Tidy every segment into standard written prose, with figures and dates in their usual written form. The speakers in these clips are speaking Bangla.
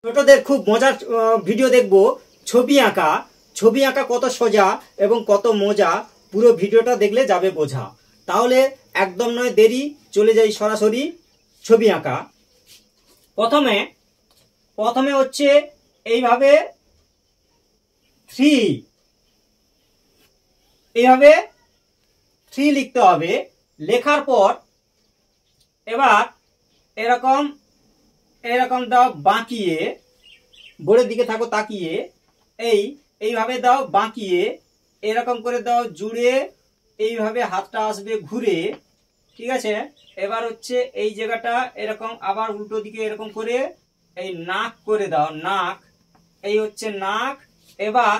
ছোটদের খুব মজার ভিডিও দেখবো ছবি আঁকা। ছবি আঁকা কত সোজা এবং কত মজা পুরো ভিডিওটা দেখলে যাবে বোঝা। তাহলে একদম নয় দেরি, চলে যাই সরাসরি ছবি আঁকা। প্রথমে হচ্ছে এইভাবে এইভাবে 3 লিখতে হবে। লেখার পর এবার এরকম এরকম দাও বাঁকিয়ে, বোর্ডের দিকে থাকো তাকিয়ে, এইভাবে দাও বাঁকিয়ে, এরকম করে দাও জুড়ে, এইভাবে হাতটা আসবে ঘুরে, ঠিক আছে। এবার হচ্ছে এই জায়গাটা এরকম আবার উল্টো দিকে এরকম করে এই নাক করে দাও, নাক, এই হচ্ছে নাক। এবার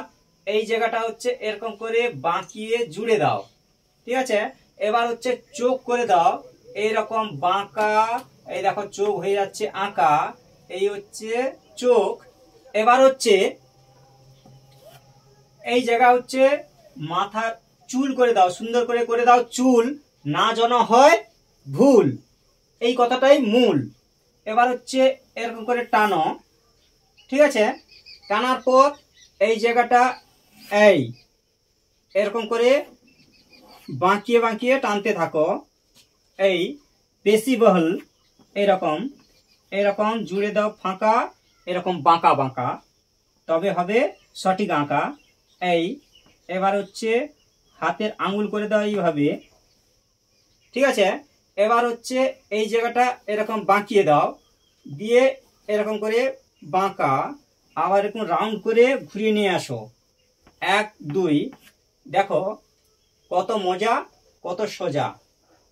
এই জায়গাটা হচ্ছে এরকম করে বাঁকিয়ে জুড়ে দাও, ঠিক আছে। এবার হচ্ছে চোখ করে দাও এইরকম বাঁকা, এই দেখো চোখ হয়ে যাচ্ছে আঁকা, এই হচ্ছে চোখ। এবার হচ্ছে এই জায়গা হচ্ছে মাথার চুল করে দাও, সুন্দর করে করে দাও চুল, না যেন হয় ভুল, এই কথাটাই মূল। এবার হচ্ছে এরকম করে টানো, ঠিক আছে। টানার পর এই জায়গাটা এই এরকম করে বাঁকিয়ে বাঁকিয়ে টানতে থাকো, এই বেশি বহল এরকম এরকম জুড়ে দাও ফাঁকা, এরকম বাঁকা বাঁকা, তবে হবে সঠিক আঁকা। এবার হচ্ছে হাতের আঙুল করে দাও এইভাবে, ঠিক আছে। এবার হচ্ছে এই জায়গাটা এরকম বাঁকিয়ে দাও, দিয়ে এরকম করে বাঁকা, আবার এরকম রাউন্ড করে ঘুরিয়ে নিয়ে আসো। 1 2, দেখো কত মজা কত সোজা।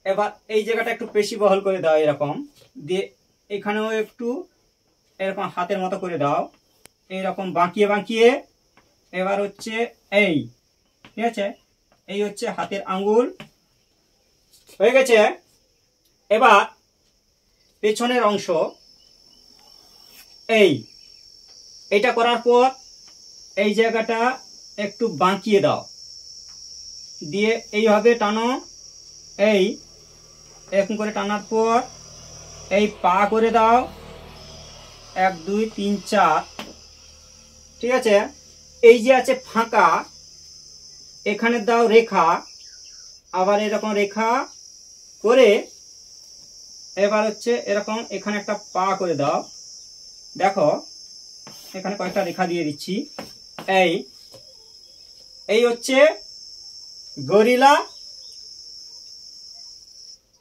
এবার এই জায়গাটা একটু পেশি বহল করে দাও এরকম, দিয়ে এখানেও একটু এরকম হাতের মতো করে দাও, এইরকম বাঁকিয়ে বাঁকিয়ে। এবার হচ্ছে এই, ঠিক আছে, এই হচ্ছে হাতের আঙ্গুল হয়ে গেছে। এবার পেছনের অংশ এইটা করার পর এই জায়গাটা একটু বাঁকিয়ে দাও, দিয়ে এইভাবে টানো, এই এরকম করে টানার পর এই পা করে দাও 1 2 3 4, ঠিক আছে। এই যে আছে ফাঁকা, এখানে দাও রেখা, আবার এরকম রেখা করে এবার হচ্ছে এরকম এখানে একটা পা করে দাও। দেখো এখানে কয়েকটা রেখা দিয়ে দিচ্ছি। এই হচ্ছে গরিলা।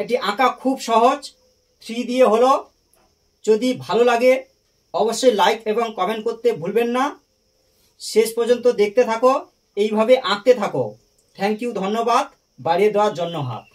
এটি আঁকা খুব সহজ, 3 দিয়ে হলো। যদি ভালো লাগে অবশ্যই লাইক এবং কমেন্ট করতে ভুলবেন না। শেষ পর্যন্ত দেখতে থাকো, এইভাবে আঁকতে থাকো। থ্যাংক ইউ, ধন্যবাদ বাড়িয়ে দেওয়ার জন্য হাত।